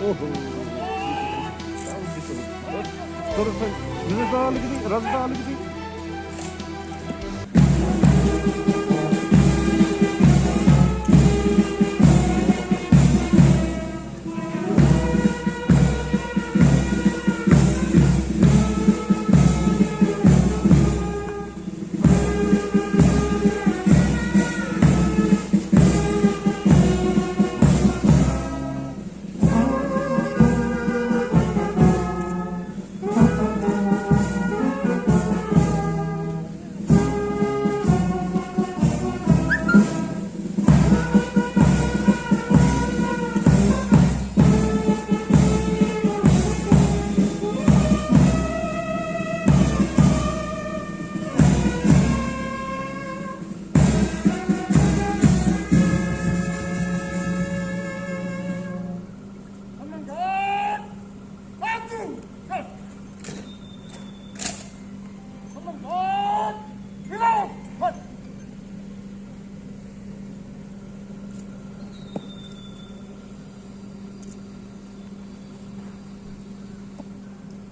Oho. Sonra Rıza Ali gibi, Razza Ali gibi.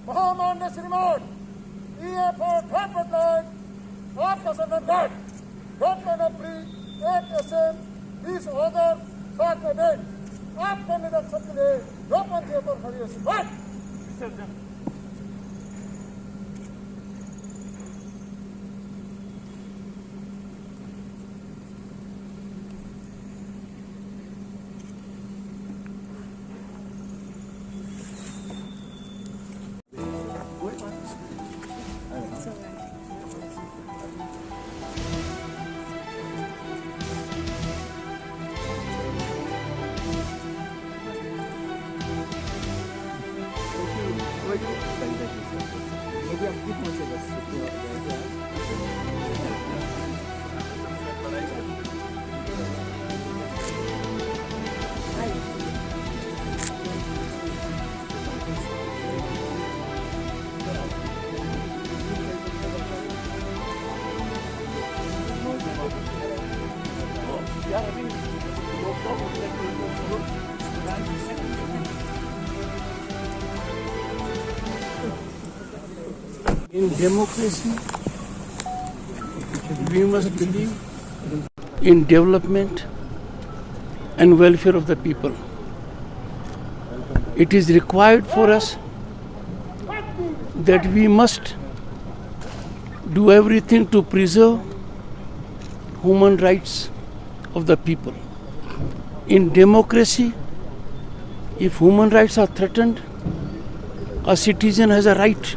महामान्य श्रीमान EFO Capital आपका संबंधन doctor नपरी 8 SM 20 order 7 में आपके निरीक्षण के लिए दो पंथी पर खड़ी है श्रीमान Maybe I'm keep myself as in democracy, we must believe in development and welfare of the people. It is required for us that we must do everything to preserve human rights of the people. In democracy, if human rights are threatened, a citizen has a right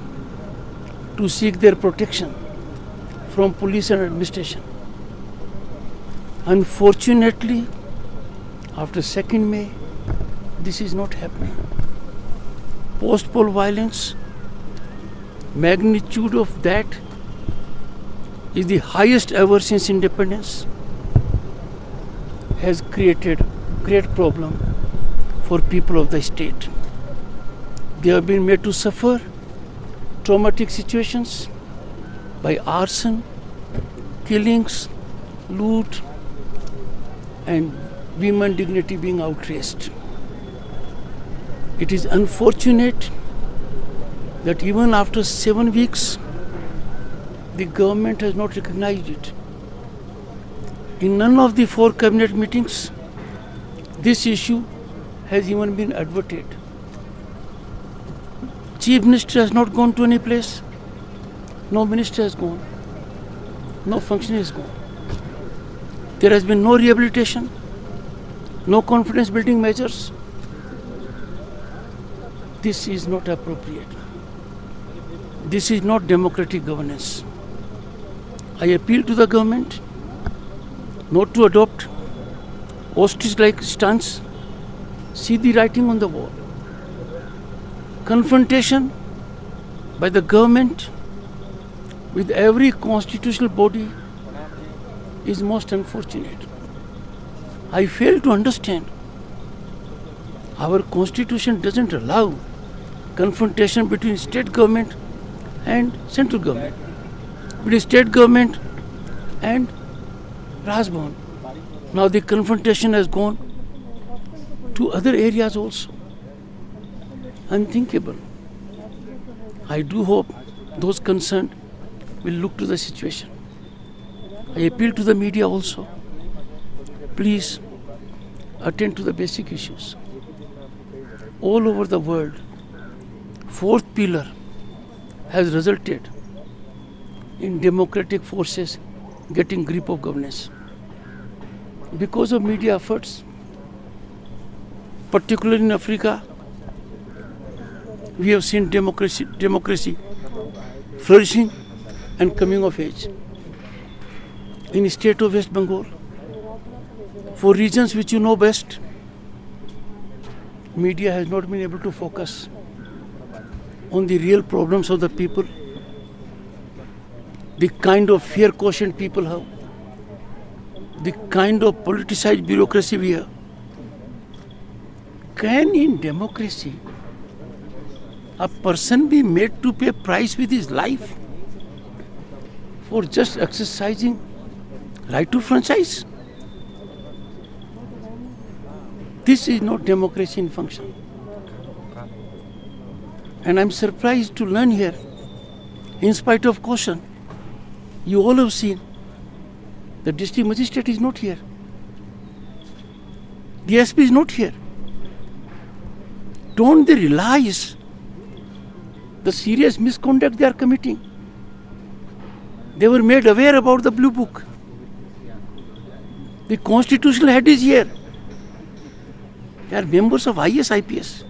to seek their protection from police and administration. Unfortunately, after 2nd May, this is not happening. Post-poll violence, magnitude of that is the highest ever since independence, has created great problem for people of the state. They have been made to suffer traumatic situations by arson, killings, loot, and women dignity being outraged. It is unfortunate that even after 7 weeks, the government has not recognized it. In none of the 4 cabinet meetings, this issue has even been adverted. Chief Minister has not gone to any place. No minister has gone. No functionary has gone. There has been no rehabilitation, no confidence building measures. This is not appropriate. This is not democratic governance. I appeal to the government not to adopt ostrich-like stance. See the writing on the wall. Confrontation by the government with every constitutional body is most unfortunate. I fail to understand. Our constitution doesn't allow confrontation between state government and central government, between state government and Rajbhavan. Now the confrontation has gone to other areas also. unthinkable. I do hope those concerned will look to the situation. I appeal to the media also. Please attend to the basic issues. All over the world, fourth pillar has resulted in democratic forces getting grip of governance. Because of media efforts, particularly in Africa, we have seen democracy flourishing and coming of age. In the state of West Bengal, for reasons which you know best, media has not been able to focus on the real problems of the people, the kind of fear quotient people have, the kind of politicized bureaucracy we have. Can in democracy a person be made to pay a price with his life for just exercising right to franchise? This is not democracy in function. And I'm surprised to learn here, in spite of caution, you all have seen the district magistrate is not here. The SP is not here. Don't they realize the serious misconduct they are committing? They were made aware about the Blue Book. The constitutional head is here. They are members of IS, IPS.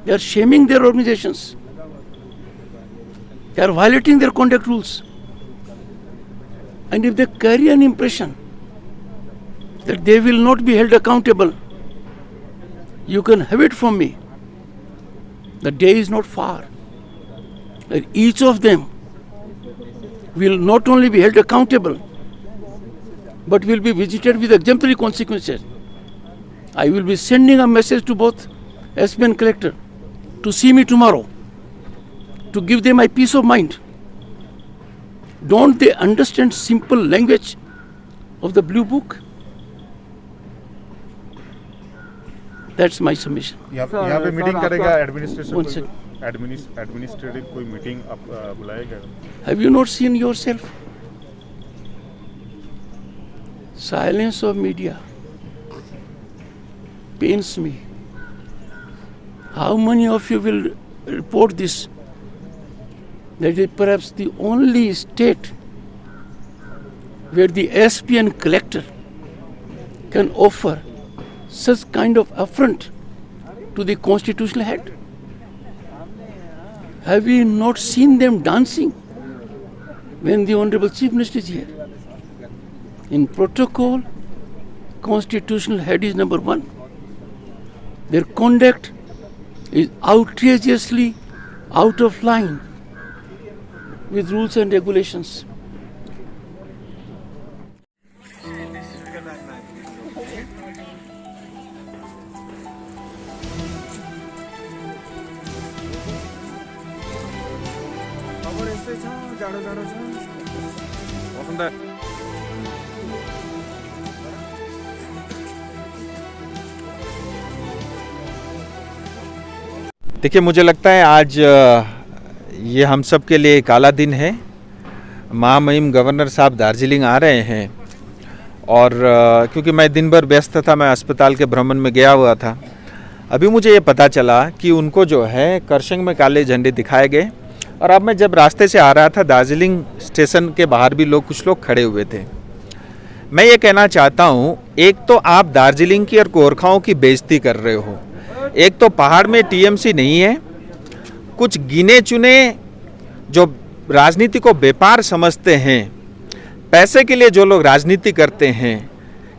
They are shaming their organizations. They are violating their conduct rules. And if they carry an impression that they will not be held accountable, you can have it from me. The day is not far that each of them will not only be held accountable, but will be visited with exemplary consequences. I will be sending a message to both SP and collector to see me tomorrow, to give them my peace of mind. Don't they understand simple language of the Blue Book? That's my submission. यहाँ पे meeting करेगा One administrative कोई meeting बुलाएगा? Have you not seen yourself? Silence of media pains me. How many of you will report this? That is perhaps the only state where the SP and collector can offer such kind of affront to the constitutional head. Have you not seen them dancing when the Honorable Chief Minister is here? In protocol, constitutional head is number one. Their conduct is outrageously out of line with rules and regulations. देखिए, मुझे लगता है आज ये हम सब के लिए काला दिन है। महामहिम गवर्नर साहब दार्जिलिंग आ रहे हैं और क्योंकि मैं दिन भर व्यस्त था, मैं अस्पताल के भ्रमण में गया हुआ था। अभी मुझे ये पता चला कि उनको जो है करसंग में काले झंडे दिखाए गए और अब मैं जब रास्ते से आ रहा था, दार्जिलिंग स्टेशन के बाहर भी कुछ लोग खड़े हुए थे। मैं ये कहना चाहता हूँ, एक तो आप दार्जिलिंग की और गोरखाओं की बेइज्जती कर रहे हो। एक तो पहाड़ में टीएमसी नहीं है, कुछ गिने चुने जो राजनीति को व्यापार समझते हैं, पैसे के लिए जो लोग राजनीति करते हैं,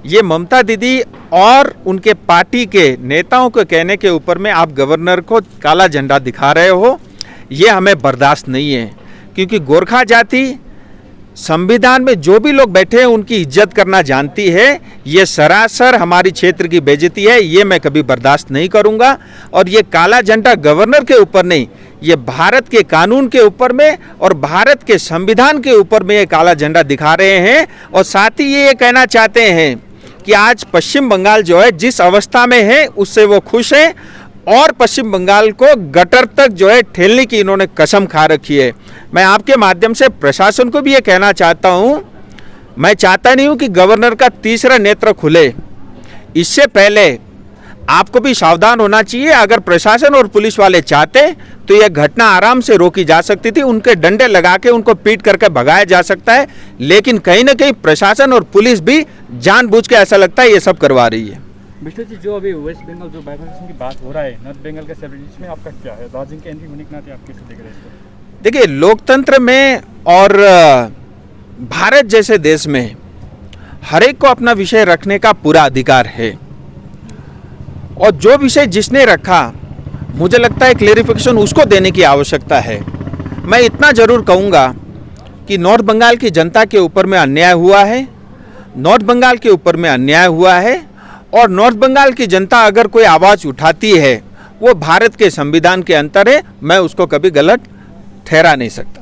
ये ममता दीदी और उनके पार्टी के नेताओं के कहने के ऊपर में आप गवर्नर को काला झंडा दिखा रहे हो। ये हमें बर्दाश्त नहीं है, क्योंकि गोरखा जाति संविधान में जो भी लोग बैठे हैं उनकी इज्जत करना जानती है। ये सरासर हमारी क्षेत्र की बेइज्जती है, ये मैं कभी बर्दाश्त नहीं करूंगा। और ये काला झंडा गवर्नर के ऊपर नहीं, ये भारत के कानून के ऊपर में और भारत के संविधान के ऊपर में ये काला झंडा दिखा रहे हैं। और साथ ही ये कहना चाहते हैं कि आज पश्चिम बंगाल जो है जिस अवस्था में है उससे वो खुश हैं। और पश्चिम बंगाल को गटर तक जो है ठेलने की इन्होंने कसम खा रखी है। मैं आपके माध्यम से प्रशासन को भी ये कहना चाहता हूँ, मैं चाहता नहीं हूँ कि गवर्नर का तीसरा नेत्र खुले। इससे पहले आपको भी सावधान होना चाहिए। अगर प्रशासन और पुलिस वाले चाहते तो यह घटना आराम से रोकी जा सकती थी, उनके डंडे लगा के उनको पीट करके भगाया जा सकता है, लेकिन कहीं ना कहीं प्रशासन और पुलिस भी जानबूझ के ऐसा लगता है ये सब करवा रही है। मिश्रा जी, जो अभी वेस्ट बंगाल जो बाइफर्केशन की बात हो रहा है, नॉर्थ बंगाल के सेपरेटिज्म में आपका क्या है? दार्जिलिंग के एंट्री होने के नाते आप कैसे देख रहे हैं इसको? देखिए, लोकतंत्र में और भारत जैसे देश में हर एक को अपना विषय रखने का पूरा अधिकार है, और जो विषय जिसने रखा मुझे लगता है क्लेरिफिकेशन उसको देने की आवश्यकता है। मैं इतना जरूर कहूँगा कि नॉर्थ बंगाल की जनता के ऊपर में अन्याय हुआ है, नॉर्थ बंगाल के ऊपर में अन्याय हुआ है, और नॉर्थ बंगाल की जनता अगर कोई आवाज़ उठाती है वो भारत के संविधान के अंतर है, मैं उसको कभी गलत ठहरा नहीं सकता।